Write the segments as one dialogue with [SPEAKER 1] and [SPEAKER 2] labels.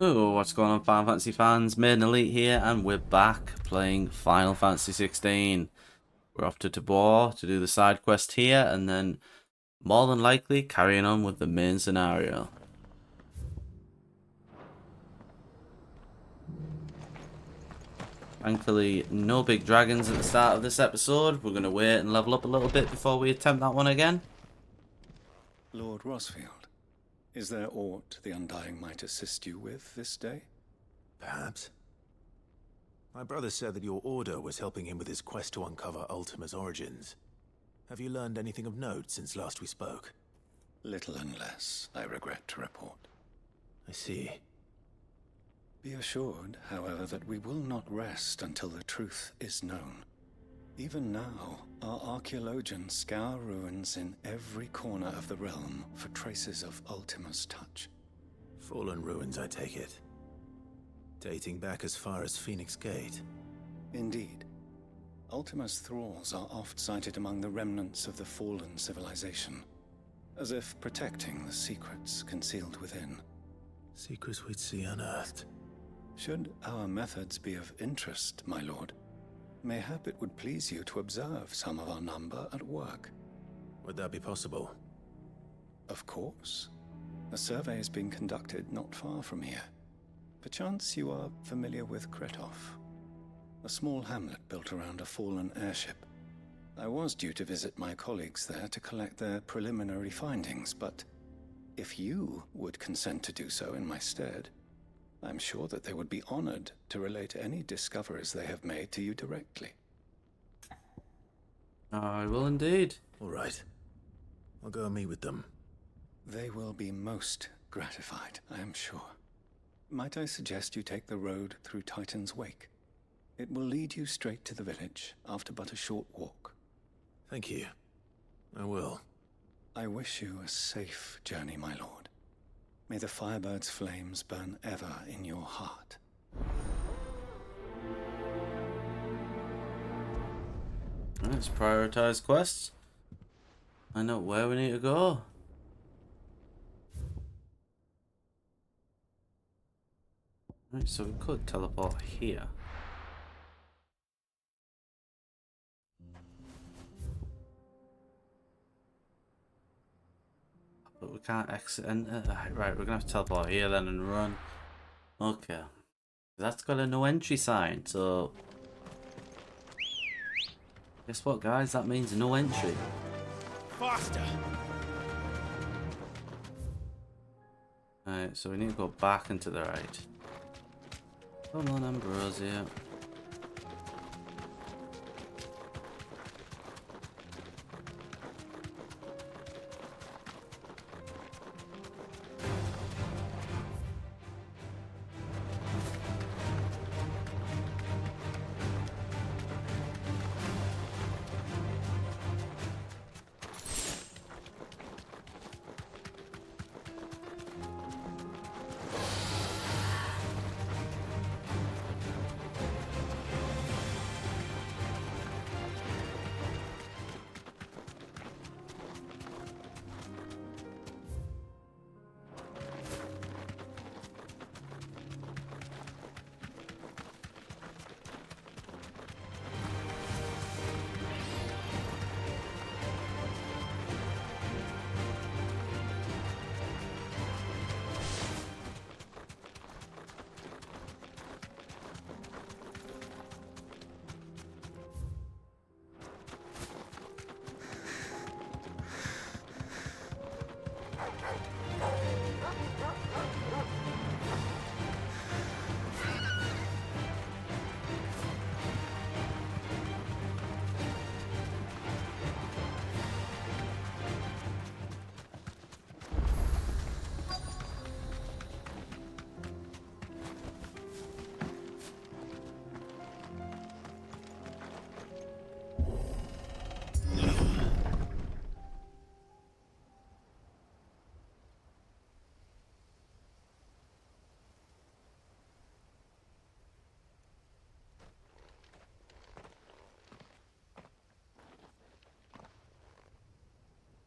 [SPEAKER 1] Oh, what's going on, Final Fantasy fans? Maiden Elite here, and we're back playing Final Fantasy 16. We're off to Tabor to do the side quest here, and then more than likely carrying on with the main scenario. Thankfully, no big dragons at the start of this episode. We're going to wait and level up a little bit before we attempt that one again.
[SPEAKER 2] Lord Rosfield, is there aught the Undying might assist you with this day?
[SPEAKER 3] Perhaps. My brother said that your order was helping him with his quest to uncover Ultima's origins. Have you learned anything of note since last we spoke?
[SPEAKER 2] Little unless, I regret to report.
[SPEAKER 3] I see.
[SPEAKER 2] Be assured, however, that we will not rest until the truth is known. Even now, our archaeologians scour ruins in every corner of the realm for traces of Ultima's touch.
[SPEAKER 3] Fallen ruins, I take it. Dating back as far as Phoenix Gate.
[SPEAKER 2] Indeed. Ultima's thralls are oft sighted among the remnants of the fallen civilization, as if protecting the secrets concealed within.
[SPEAKER 3] Secrets we'd see unearthed.
[SPEAKER 2] Should our methods be of interest, my lord, mayhap it would please you to observe some of our number at work.
[SPEAKER 3] Would that be possible?
[SPEAKER 2] Of course. A survey is being conducted not far from here. Perchance you are familiar with Kretov, a small hamlet built around a fallen airship. I was due to visit my colleagues there to collect their preliminary findings, but if you would consent to do so in my stead, I'm sure that they would be honored to relate any discoveries they have made to you directly.
[SPEAKER 1] I will indeed.
[SPEAKER 3] All right. I'll go and meet with them.
[SPEAKER 2] They will be most gratified, I am sure. Might I suggest you take the road through Titan's Wake? It will lead you straight to the village after but a short walk.
[SPEAKER 3] Thank you. I will.
[SPEAKER 2] I wish you a safe journey, my lord. May the Firebird's flames burn ever in your heart.
[SPEAKER 1] Let's prioritize quests. I know where we need to go. Right, so we could teleport here. But we can't exit and right, we're gonna have to teleport here then and run. Okay. That's got a no entry sign, so guess what, guys? That means no entry.
[SPEAKER 3] Faster!
[SPEAKER 1] Alright, so we need to go back and to the right. Come on, Ambrosia.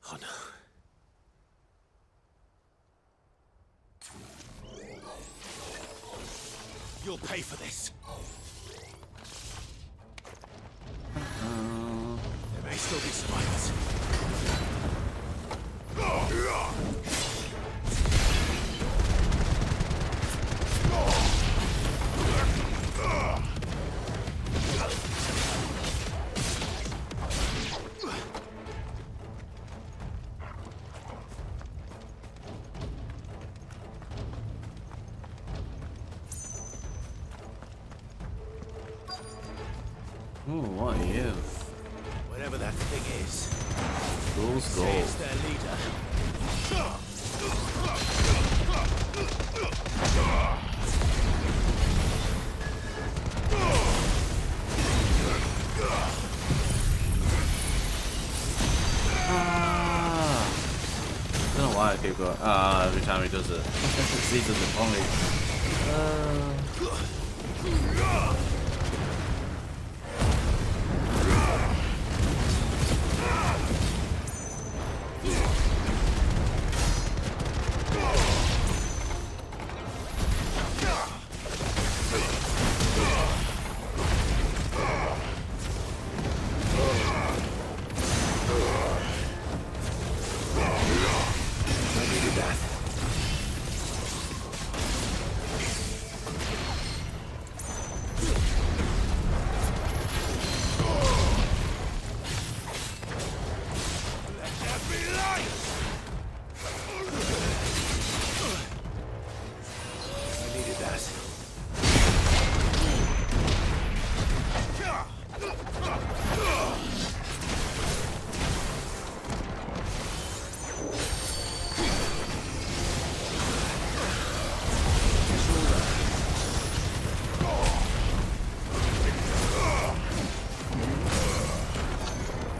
[SPEAKER 3] Oh no. You'll pay for this. There may still be survivors.
[SPEAKER 1] Ooh, what are you?
[SPEAKER 3] Whatever that thing is,
[SPEAKER 1] Fool's
[SPEAKER 3] say
[SPEAKER 1] gold.
[SPEAKER 3] it's their leader.
[SPEAKER 1] Ah! I don't know why I keep going. Ah, every time he does it. He does it for me.
[SPEAKER 3] I needed that.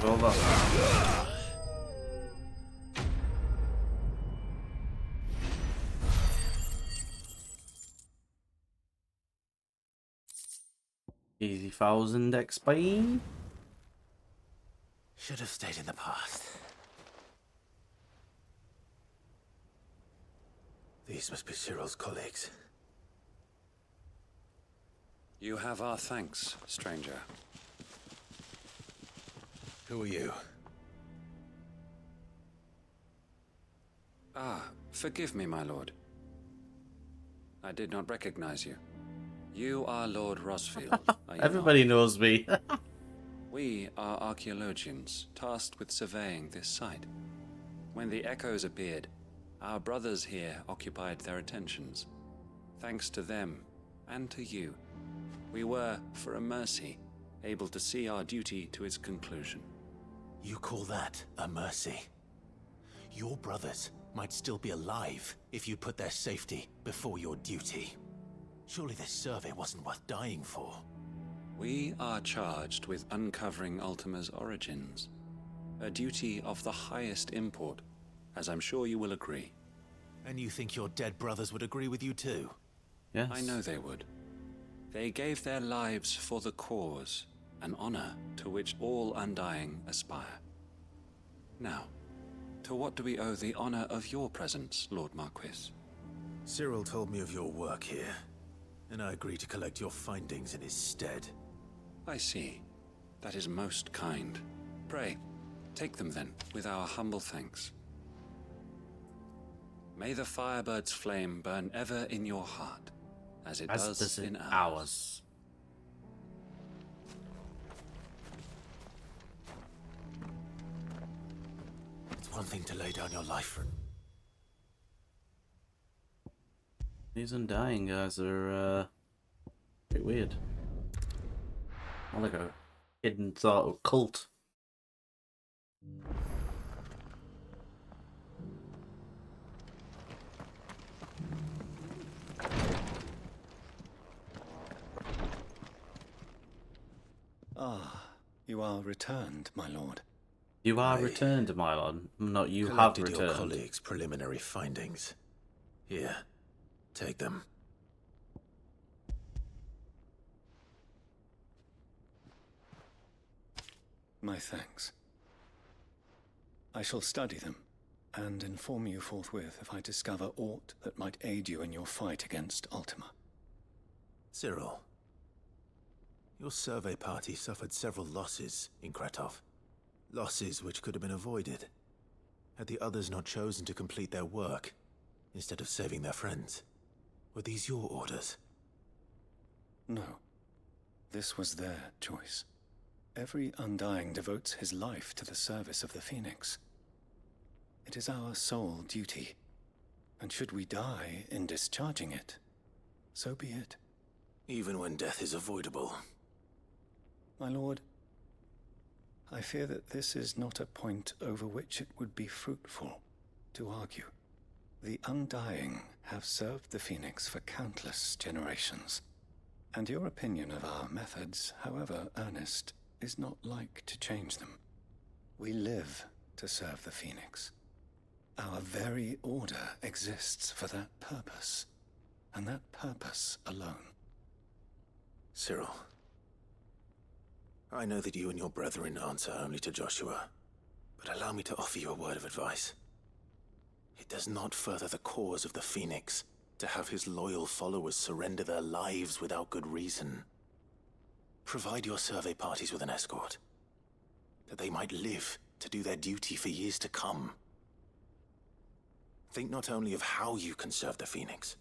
[SPEAKER 1] Hold up. Easy 1000 XP.
[SPEAKER 3] Should have stayed in the past. These must be Cyril's colleagues.
[SPEAKER 4] You have our thanks, stranger.
[SPEAKER 3] Who are you?
[SPEAKER 4] Ah, forgive me, my lord. I did not recognize you. You are Lord Rosfield, are you
[SPEAKER 1] Everybody knows me.
[SPEAKER 4] not? We are archaeologians, tasked with surveying this site. When the echoes appeared, our brothers here occupied their attentions. Thanks to them, and to you, we were, for a mercy, able to see our duty to its conclusion.
[SPEAKER 3] You call that a mercy? Your brothers might still be alive if you put their safety before your duty. Surely this survey wasn't worth dying for.
[SPEAKER 4] We are charged with uncovering Ultima's origins, a duty of the highest import, as I'm sure you will agree.
[SPEAKER 3] And you think your dead brothers would agree with you too?
[SPEAKER 1] Yes.
[SPEAKER 4] I know they would. They gave their lives for the cause, an honor to which all Undying aspire. Now, to what do we owe the honor of your presence, Lord Marquis?
[SPEAKER 3] Cyril told me of your work here, and I agreed to collect your findings in his stead.
[SPEAKER 4] I see. That is most kind. Pray, take them then, with our humble thanks. May the Firebird's flame burn ever in your heart, as it
[SPEAKER 1] As
[SPEAKER 4] does
[SPEAKER 1] does
[SPEAKER 4] in
[SPEAKER 1] in
[SPEAKER 4] ours.
[SPEAKER 1] ours.
[SPEAKER 3] It's one thing to lay down your life for...
[SPEAKER 1] These Undying guys are a bit weird. More like a hidden sort of cult.
[SPEAKER 2] Ah, you are returned, my lord.
[SPEAKER 1] You are
[SPEAKER 3] I
[SPEAKER 1] returned, my lord. Not you have
[SPEAKER 3] Collected your
[SPEAKER 1] returned.
[SPEAKER 3] colleagues' preliminary findings. Here, take them.
[SPEAKER 2] My thanks. I shall study them, and inform you forthwith if I discover aught that might aid you in your fight against Ultima.
[SPEAKER 3] Cyril, your survey party suffered several losses in Kretov. Losses which could have been avoided had the others not chosen to complete their work instead of saving their friends. Were these your orders?
[SPEAKER 2] No. This was their choice. Every Undying devotes his life to the service of the Phoenix. It is our sole duty, and should we die in discharging it, so be it.
[SPEAKER 3] Even when death is avoidable.
[SPEAKER 2] My lord, I fear that this is not a point over which it would be fruitful to argue. The Undying have served the Phoenix for countless generations, and your opinion of our methods, however earnest, is not like to change them. We live to serve the Phoenix. Our very order exists for that purpose, and that purpose alone.
[SPEAKER 3] Cyril, I know that you and your brethren answer only to Joshua, but allow me to offer you a word of advice. It does not further the cause of the Phoenix to have his loyal followers surrender their lives without good reason. Provide your survey parties with an escort, that they might live to do their duty for years to come. Think not only of how you can serve the Phoenix,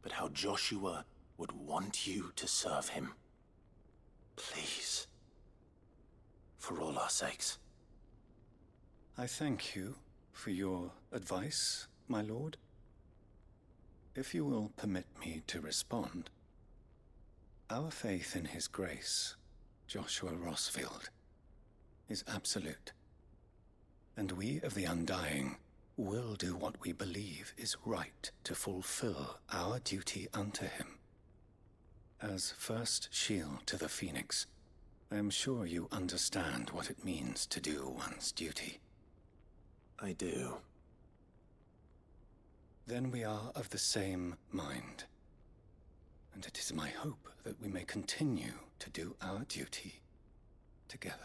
[SPEAKER 3] but how Joshua would want you to serve him. Please. For all our sakes.
[SPEAKER 2] I thank you for your advice, my lord. If you will permit me to respond, our faith in his grace, Joshua Rosfield, is absolute. And we of the Undying will do what we believe is right to fulfill our duty unto him. As first shield to the Phoenix, I am sure you understand what it means to do one's duty.
[SPEAKER 3] I do.
[SPEAKER 2] Then we are of the same mind. And it is my hope that we may continue to do our duty together.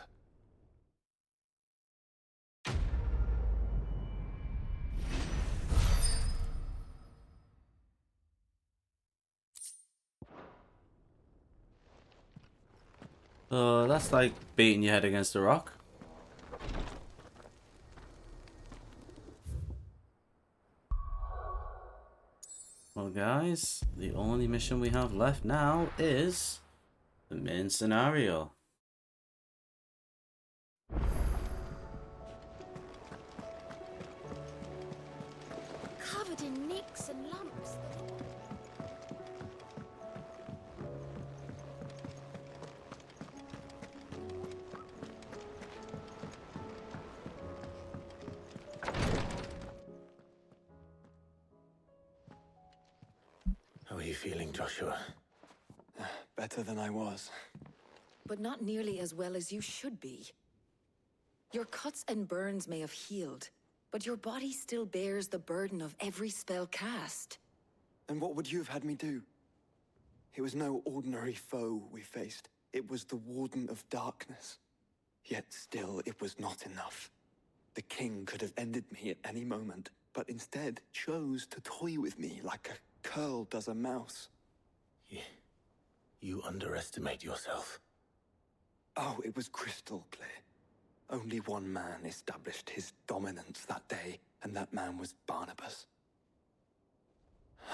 [SPEAKER 1] That's like beating your head against a rock. Well, guys, the only mission we have left now is the main scenario.
[SPEAKER 5] Covered in nicks and lumps.
[SPEAKER 3] How are you feeling, Joshua?
[SPEAKER 6] Better than I was.
[SPEAKER 7] But not nearly as well as you should be. Your cuts and burns may have healed, but your body still bears the burden of every spell cast.
[SPEAKER 6] And what would you have had me do? It was no ordinary foe we faced. It was the Warden of Darkness. Yet still, it was not enough. The king could have ended me at any moment, but instead chose to toy with me like a curl does a mouse.
[SPEAKER 3] Yeah. You underestimate yourself.
[SPEAKER 6] Oh, it was crystal clear. Only one man established his dominance that day, and that man was Barnabas.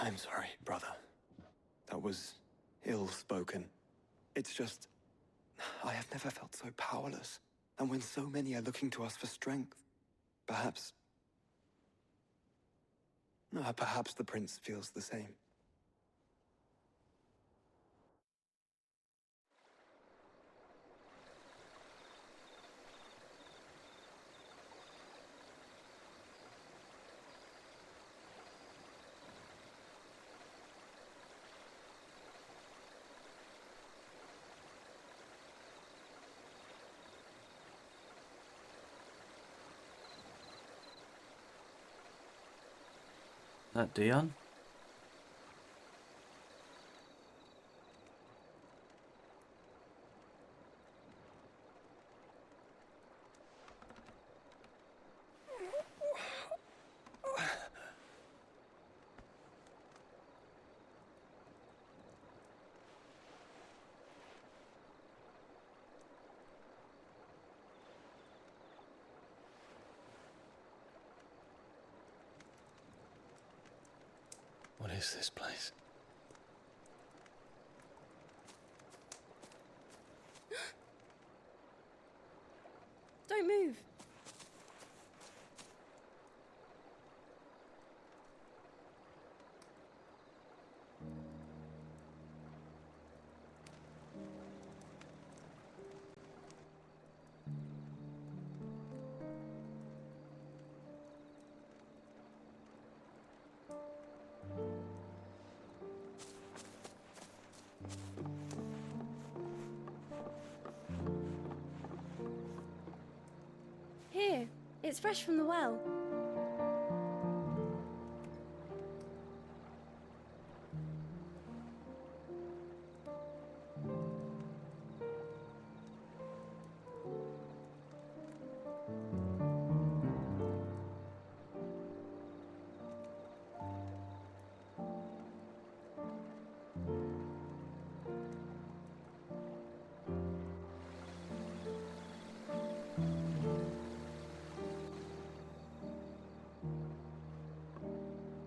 [SPEAKER 6] I'm sorry, brother. That was ill-spoken. It's just, I have never felt so powerless. And when so many are looking to us for strength, perhaps the prince feels the same.
[SPEAKER 1] Is that Dion?
[SPEAKER 2] is this place?
[SPEAKER 8] Don't move. Here, it's fresh from the well.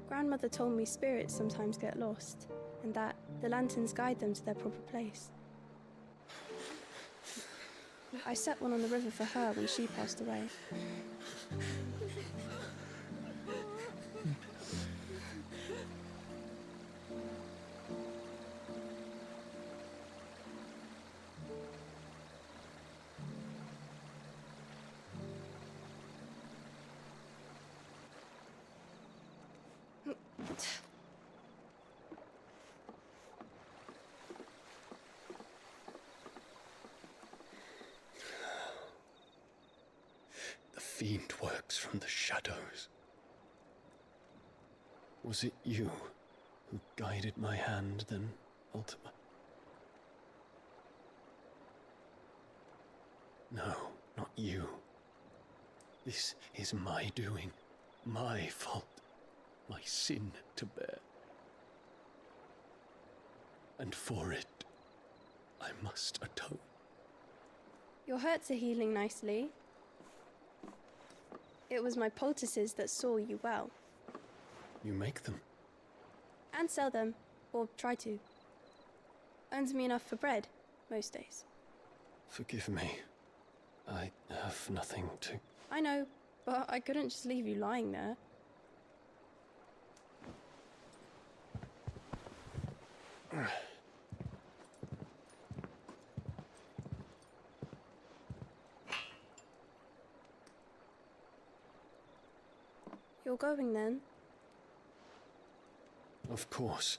[SPEAKER 8] Grandmother told me spirits sometimes get lost, and that the lanterns guide them to their proper place. I set one on the river for her when she passed away.
[SPEAKER 2] The fiend works from the shadows. Was it you who guided my hand then, Ultima? No, not you. This is my doing, my fault, my sin to bear. And for it, I must atone.
[SPEAKER 8] Your hurts are healing nicely. It was my poultices that saw you well.
[SPEAKER 2] You make them?
[SPEAKER 8] And sell them, or try to. Earns me enough for bread, most days.
[SPEAKER 2] Forgive me. I have nothing to...
[SPEAKER 8] I know, but I couldn't just leave you lying there. You're going then?
[SPEAKER 2] Of course.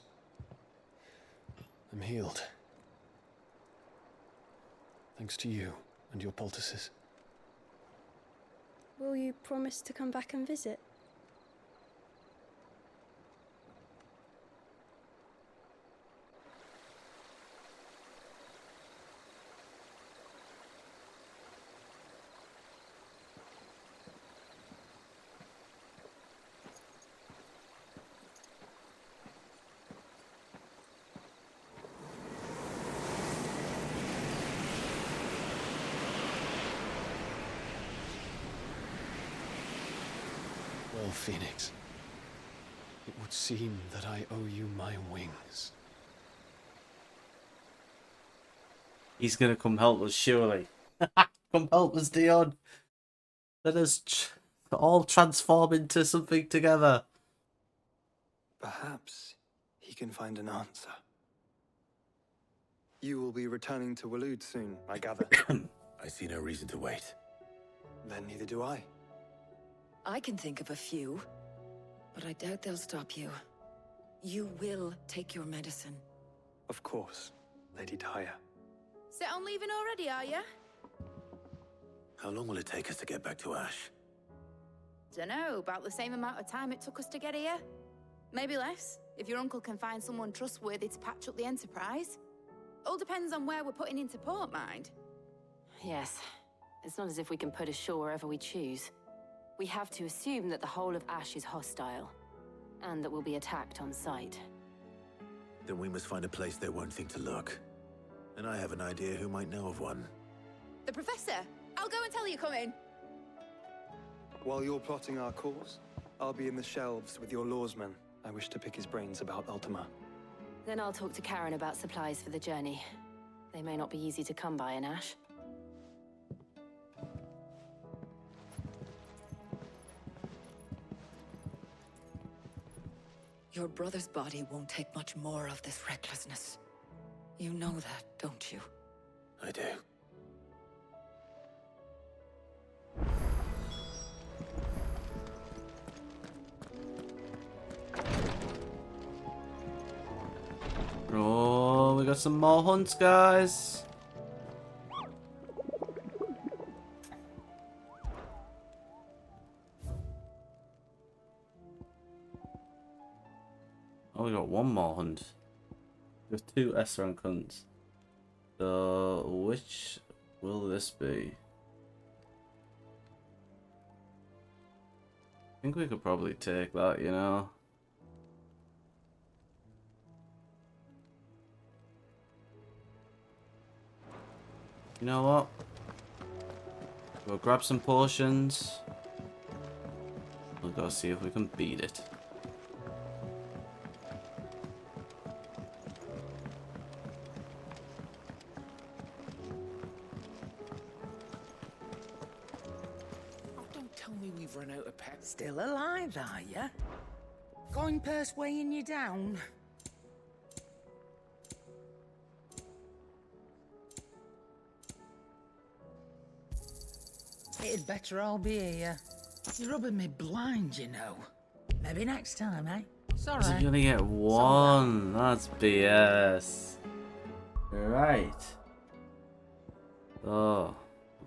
[SPEAKER 2] I'm healed. Thanks to you and your poultices.
[SPEAKER 8] Will you promise to come back and visit?
[SPEAKER 2] Well, Phoenix, it would seem that I owe you my wings.
[SPEAKER 1] He's gonna come help us, surely. Come help us, Dion. Let us all transform into something together.
[SPEAKER 6] Perhaps he can find an answer. You will be returning to Waloed soon, I gather.
[SPEAKER 3] I see no reason to wait.
[SPEAKER 6] Then neither do I.
[SPEAKER 7] I can think of a few, but I doubt they'll stop you. You will take your medicine.
[SPEAKER 6] Of course, Lady Daya.
[SPEAKER 5] Set on leaving already, are you?
[SPEAKER 3] How long will it take us to get back to Ash?
[SPEAKER 5] Dunno, about the same amount of time it took us to get here. Maybe less, if your uncle can find someone trustworthy to patch up the Enterprise. All depends on where we're putting into port, mind.
[SPEAKER 9] Yes. It's not as if we can put ashore wherever we choose. We have to assume that the whole of Ash is hostile, and that we'll be attacked on sight.
[SPEAKER 3] Then we must find a place they won't think to look. And I have an idea who might know of one.
[SPEAKER 5] The Professor! I'll go and tell you come in.
[SPEAKER 6] While you're plotting our course, I'll be in the shelves with your lawsmen. I wish to pick his brains about Ultima.
[SPEAKER 9] Then I'll talk to Karen about supplies for the journey. They may not be easy to come by in Ash.
[SPEAKER 7] Your brother's body won't take much more of this recklessness. You know that, don't you?
[SPEAKER 3] I do.
[SPEAKER 1] Oh, we got some more hunts, guys. Oh, we got one more hunt. There's 2 S-rank hunts. So, which will this be? I think we could probably take that, you know. You know what? We'll grab some potions. We'll go see if we can beat it.
[SPEAKER 10] Oh, don't tell me we've run out of pets.
[SPEAKER 11] Still alive, are you? Coin purse weighing you down? It'd better all be here. You're rubbing me blind, you know. Maybe next time, eh? It's
[SPEAKER 1] You're
[SPEAKER 11] alright.
[SPEAKER 1] gonna get one. That's BS. Right. So,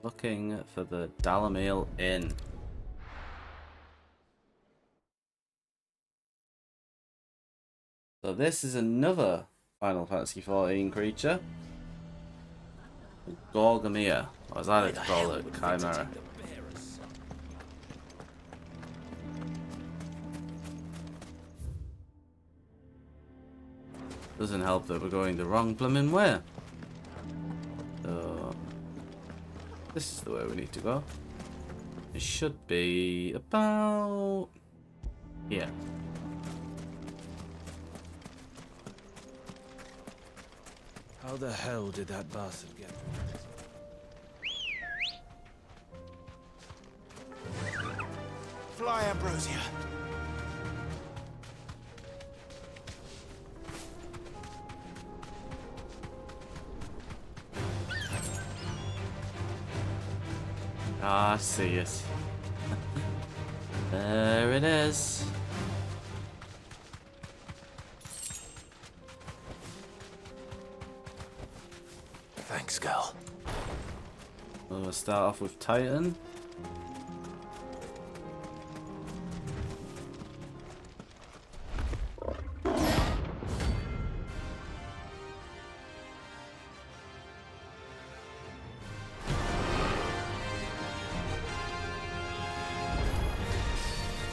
[SPEAKER 1] looking for the Dalamil Inn. So this is another Final Fantasy XIV creature. Gorgamia, or as I like to call it, Chimera. Doesn't help that we're going the wrong blooming way. So, this is the way we need to go. It should be about here.
[SPEAKER 10] How the hell did that bastard get?
[SPEAKER 3] Fly, Ambrosia.
[SPEAKER 1] Ah, I see it. There it is.
[SPEAKER 3] Thanks, girl.
[SPEAKER 1] We'll start off with Titan.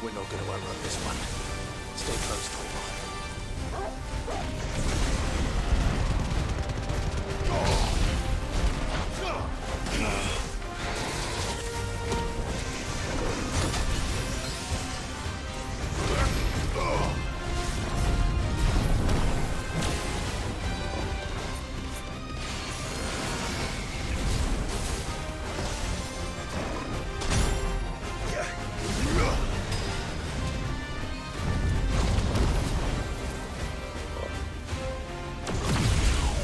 [SPEAKER 3] We're not going to outrun this one. Stay close, Torvald.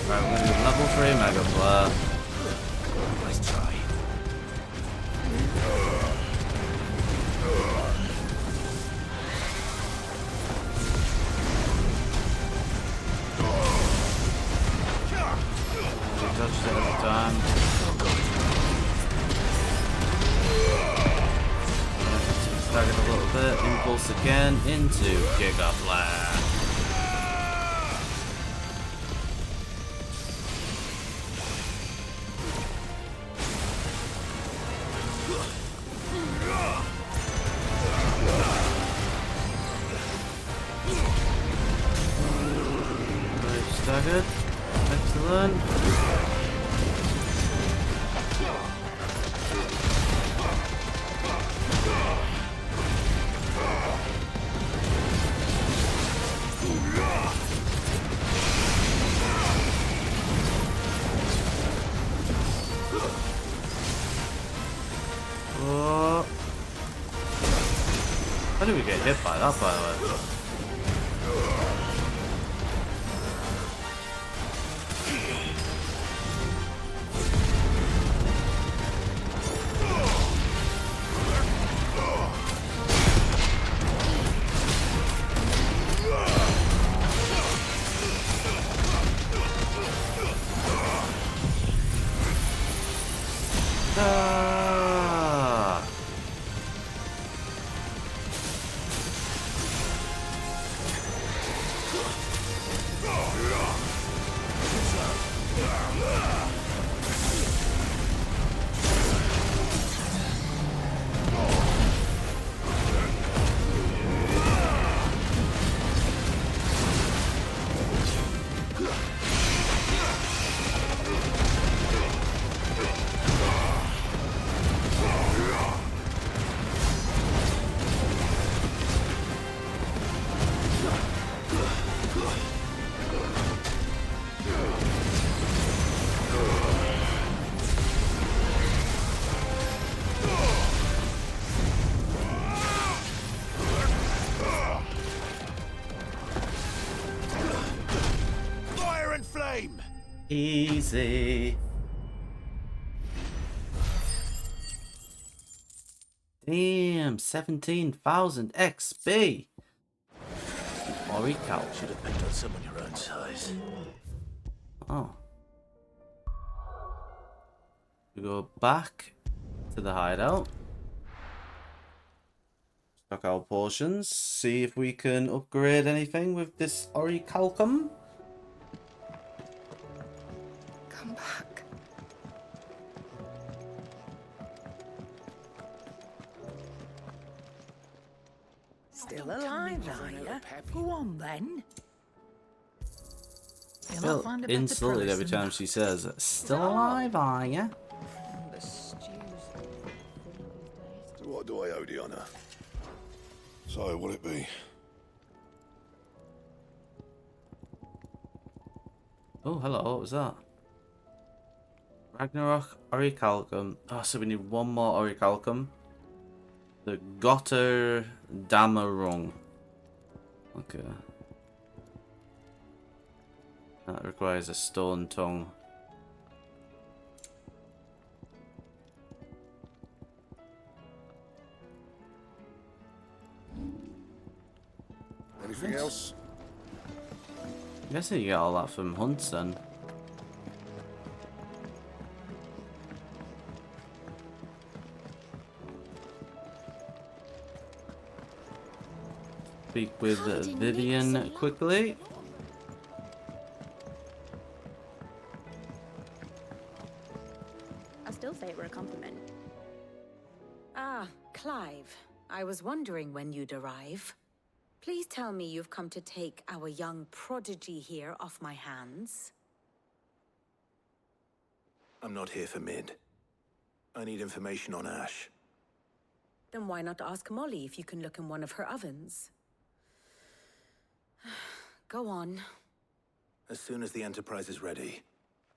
[SPEAKER 1] Right, we're gonna do level 3 Mega Flare.
[SPEAKER 3] Nice try.
[SPEAKER 1] We touched it every time. Staggered a little bit. Impulse again into Giga Flare. Staggered. Excellent. Oh. How did we get hit by that, by the way? Easy. Damn, 17,000 XP. Orical.
[SPEAKER 3] Should have picked on someone your own size.
[SPEAKER 1] Oh. We go back to the hideout. Stock our potions. See if we can upgrade anything with this Orichalcum.
[SPEAKER 7] Come back.
[SPEAKER 11] Still alive, are you? Go on then. You'll not
[SPEAKER 1] Well,
[SPEAKER 11] find a better
[SPEAKER 1] insulted
[SPEAKER 11] price
[SPEAKER 1] every
[SPEAKER 11] than
[SPEAKER 1] time
[SPEAKER 11] that.
[SPEAKER 1] she says, "Still alive, are ya?"
[SPEAKER 11] The stews.
[SPEAKER 12] So what do I owe the honour? So, what'll it be?
[SPEAKER 1] Oh, hello, what was that? Ragnarok Orichalcum. Oh, so we need one more Orichalcum. The Gotter Damarung. Okay. That requires a stone tongue.
[SPEAKER 12] Anything else?
[SPEAKER 1] I'm guessing you get all that from hunts then. Speak with Vivian quickly.
[SPEAKER 5] I still say it were a compliment.
[SPEAKER 7] Ah, Clive. I was wondering when you'd arrive. Please tell me you've come to take our young prodigy here off my hands.
[SPEAKER 3] I'm not here for Mid. I need information on Ash.
[SPEAKER 7] Then why not ask Molly if you can look in one of her ovens? Go on.
[SPEAKER 3] As soon as the Enterprise is ready,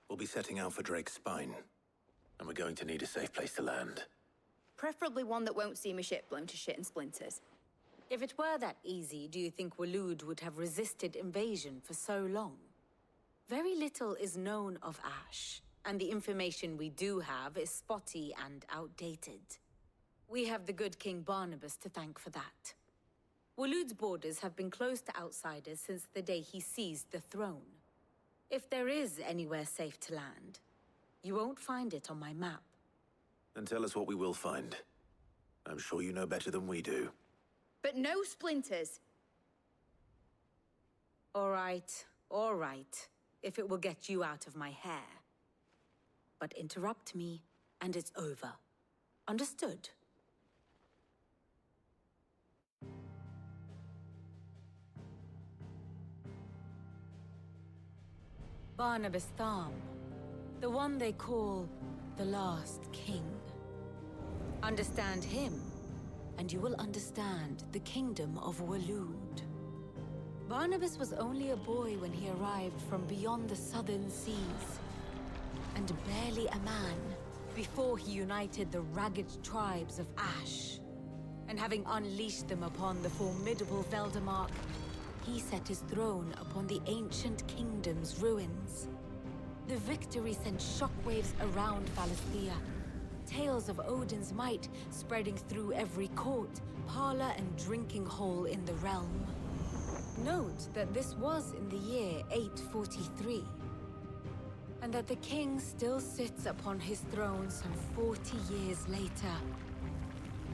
[SPEAKER 3] we'll be setting out for Drake's Spine. And we're going to need a safe place to land.
[SPEAKER 5] Preferably one that won't see my ship blown to shit and splinters.
[SPEAKER 7] If it were that easy, do you think Waloed would have resisted invasion for so long? Very little is known of Ash, and the information we do have is spotty and outdated. We have the good King Barnabas to thank for that. Waloed's borders have been closed to outsiders since the day he seized the throne. If there is anywhere safe to land, you won't find it on my map.
[SPEAKER 3] Then tell us what we will find. I'm sure you know better than we do.
[SPEAKER 5] But no splinters.
[SPEAKER 7] All right, if it will get you out of my hair. But interrupt me, and it's over. Understood? Barnabas Tharm, the one they call the Last King. Understand him, and you will understand the kingdom of Waloed. Barnabas was only a boy when he arrived from beyond the southern seas, and barely a man before he united the ragged tribes of Ash. And having unleashed them upon the formidable Veldamark, he set his throne upon the ancient kingdom's ruins. The victory sent shockwaves around Valisthea, tales of Odin's might spreading through every court, parlor, and drinking hole in the realm. Note that this was in the year 843, and that the king still sits upon his throne some 40 years later,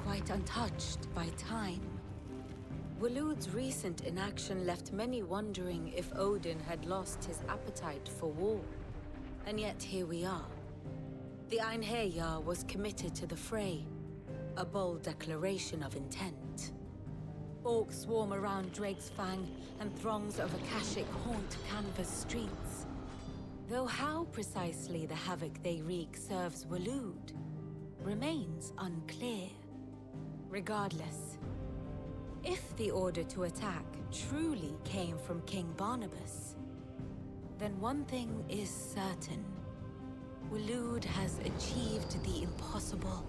[SPEAKER 7] quite untouched by time. Waloed's recent inaction left many wondering if Odin had lost his appetite for war. And yet here we are. The Einherjar was committed to the fray, a bold declaration of intent. Orcs swarm around Drakesfang, and throngs of Akashic haunt Canvas streets. Though how precisely the havoc they wreak serves Waloed remains unclear. Regardless, if the order to attack truly came from King Barnabas, then one thing is certain. Waloed has achieved the impossible,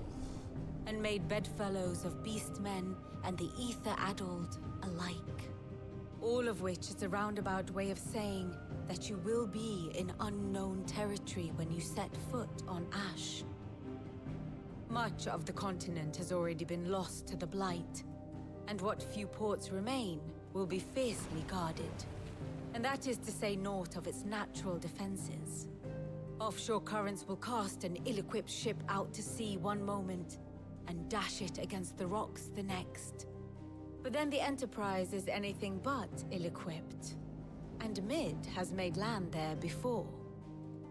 [SPEAKER 7] and made bedfellows of beastmen and the ether-addled alike. All of which is a roundabout way of saying that you will be in unknown territory when you set foot on Ash. Much of the continent has already been lost to the Blight, and what few ports remain will be fiercely guarded. And that is to say naught of its natural defenses. Offshore currents will cast an ill-equipped ship out to sea one moment, and dash it against the rocks the next. But then the Enterprise is anything but ill-equipped. And Mid has made land there before.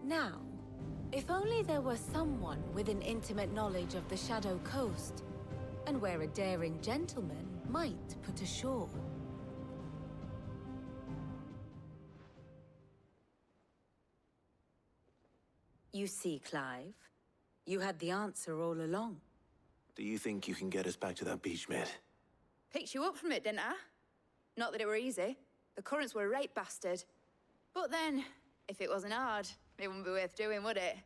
[SPEAKER 7] Now, if only there were someone with an intimate knowledge of the Shadow Coast, and where a daring gentleman might put ashore. You see, Clive, you had the answer all along.
[SPEAKER 3] Do you think you can get us back to that beach, Mid?
[SPEAKER 5] Picked you up from it, didn't I? Not that it were easy. The currents were a right bastard. But then, if it wasn't hard, it wouldn't be worth doing, would it?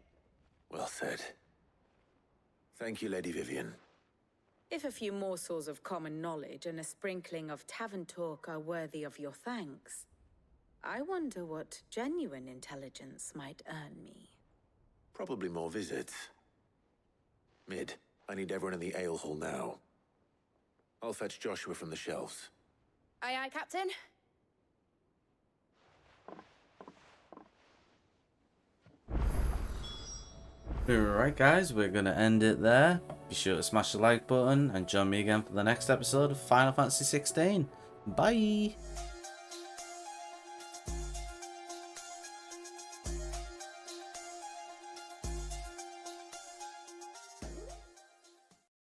[SPEAKER 3] Well said. Thank you, Lady Vivian.
[SPEAKER 7] If a few morsels of common knowledge and a sprinkling of tavern talk are worthy of your thanks, I wonder what genuine intelligence might earn me.
[SPEAKER 3] Probably more visits. Mid, I need everyone in the ale hall now. I'll fetch Joshua from the shelves.
[SPEAKER 5] Aye, aye, Captain.
[SPEAKER 1] Alright guys, we're going to end it there. Be sure to smash the like button and join me again for the next episode of Final Fantasy XVI. Bye!